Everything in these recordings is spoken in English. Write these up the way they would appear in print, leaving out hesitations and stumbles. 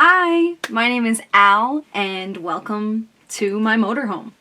Hi, my name is Al, and welcome to my motorhome.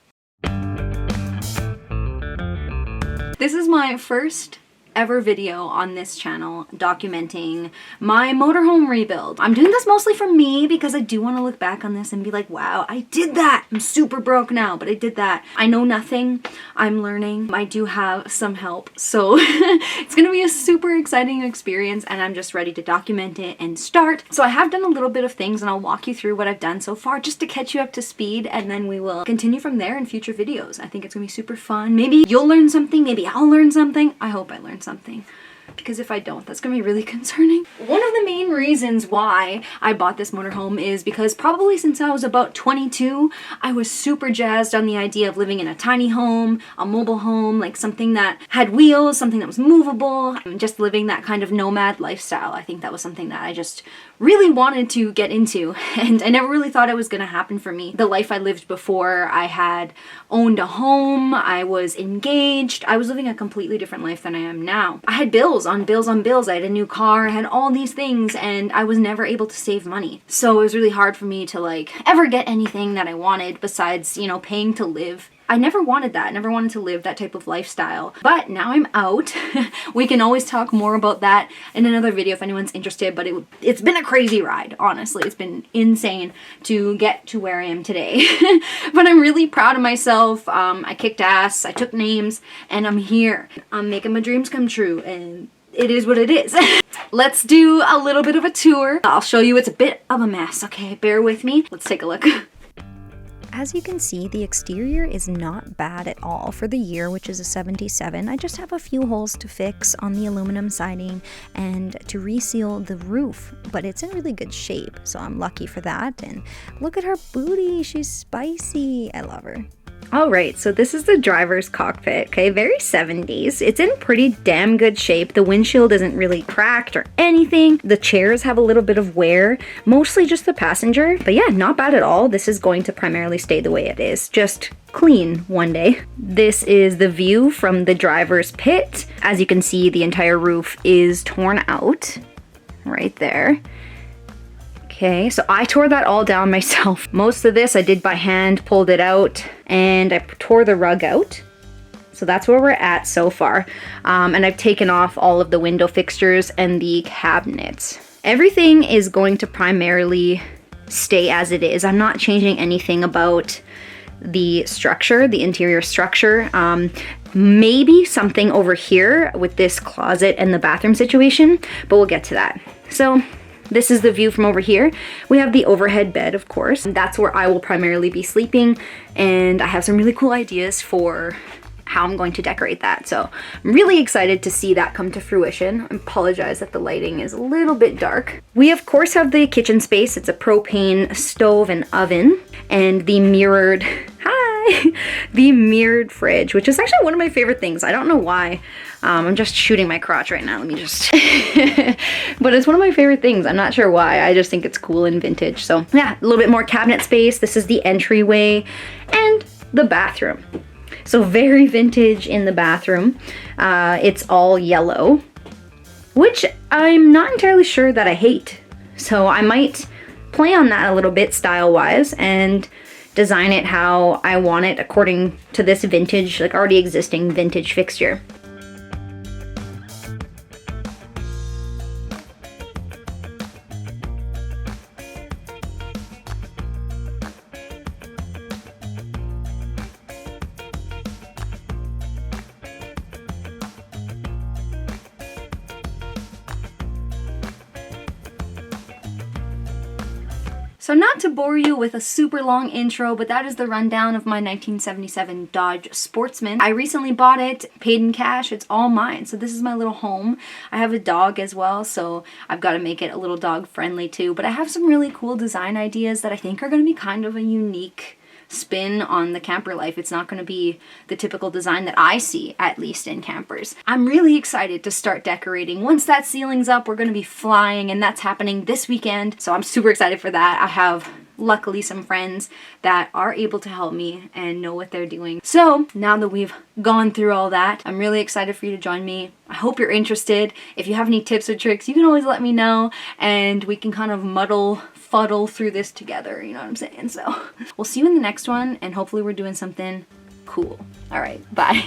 This is my first ever video on this channel documenting my motorhome rebuild. I'm doing this mostly for me because I do want to look back on this and be like, wow, I did that. I'm super broke now, but I did that. I know nothing. I'm learning. I do have some help. So it's going to be a super exciting experience and I'm just ready to document it and start. So I have done a little bit of things and I'll walk you through what I've done so far just to catch you up to speed, and then we will continue from there in future videos. I think it's going to be super fun. Maybe you'll learn something. Maybe I'll learn something. I hope I learn something, because if I don't, that's gonna be really concerning. One of the main reasons why I bought this motorhome is because probably since I was about 22, I was super jazzed on the idea of living in a tiny home, a mobile home, like something that had wheels, something that was movable, just living that kind of nomad lifestyle. I think that was something that I just really wanted to get into, and I never really thought it was gonna happen for me. The life I lived before, I had owned a home, I was engaged, I was living a completely different life than I am now. I had bills on bills on bills, I had a new car, I had all these things, and I was never able to save money. So it was really hard for me to like ever get anything that I wanted besides, you know, paying to live. I never wanted that. I never wanted to live that type of lifestyle. But now I'm out. We can always talk more about that in another video if anyone's interested, but it's been a crazy ride, honestly. It's been insane to get to where I am today. But I'm really proud of myself. I kicked ass, I took names, and I'm here. I'm making my dreams come true, and it is what it is. Let's do a little bit of a tour. I'll show you it's a bit of a mess, okay? Bear with me. Let's take a look. As you can see, the exterior is not bad at all for the year, which is a 77. I just have a few holes to fix on the aluminum siding and to reseal the roof, but it's in really good shape, so I'm lucky for that. And look at her booty, she's spicy. I love her. Alright, so this is the driver's cockpit, okay? Very 70s. It's in pretty damn good shape. The windshield isn't really cracked or anything. The chairs have a little bit of wear, mostly just the passenger. But yeah, not bad at all. This is going to primarily stay the way it is, just clean one day. This is the view from the driver's pit. As you can see, the entire roof is torn out right there. Okay, so I tore that all down myself. Most of this I did by hand, pulled it out, and I tore the rug out. So that's where we're at so far. And I've taken off all of the window fixtures and the cabinets. Everything is going to primarily stay as it is. I'm not changing anything about the structure, the interior structure. Maybe something over here with this closet and the bathroom situation, but we'll get to that. So this is the view from over here. We have the overhead bed, of course. That's where I will primarily be sleeping, and I have some really cool ideas for how I'm going to decorate that. So I'm really excited to see that come to fruition. I apologize that the lighting is a little bit dark. We of course have the kitchen space. It's a propane stove and oven, and the mirrored, the mirrored fridge, which is actually one of my favorite things. I don't know why. I'm just shooting my crotch right now. Let me just, but it's one of my favorite things. I'm not sure why. I just think it's cool and vintage. So yeah, a little bit more cabinet space. This is the entryway and the bathroom. So very vintage in the bathroom. It's all yellow, which I'm not entirely sure that I hate. So I might play on that a little bit style-wise and design it how I want it according to this vintage, like already existing vintage fixture. So not to bore you with a super long intro, but that is the rundown of my 1977 Dodge Sportsman. I recently bought it, paid in cash, it's all mine. So this is my little home. I have a dog as well, so I've got to make it a little dog friendly too. But I have some really cool design ideas that I think are going to be kind of a unique spin on the camper life. It's not going to be the typical design that I see, at least in campers. I'm really excited to start decorating. Once that ceiling's up, we're going to be flying, and that's happening this weekend. So I'm super excited for that. I have luckily some friends that are able to help me and know what they're doing. So now that we've gone through all that, I'm really excited for you to join me. I hope you're interested. If you have any tips or tricks, you can always let me know, and we can kind of muddle fuddle through this together, you know what I'm saying? So we'll see you in the next one, and hopefully we're doing something cool. All right, bye.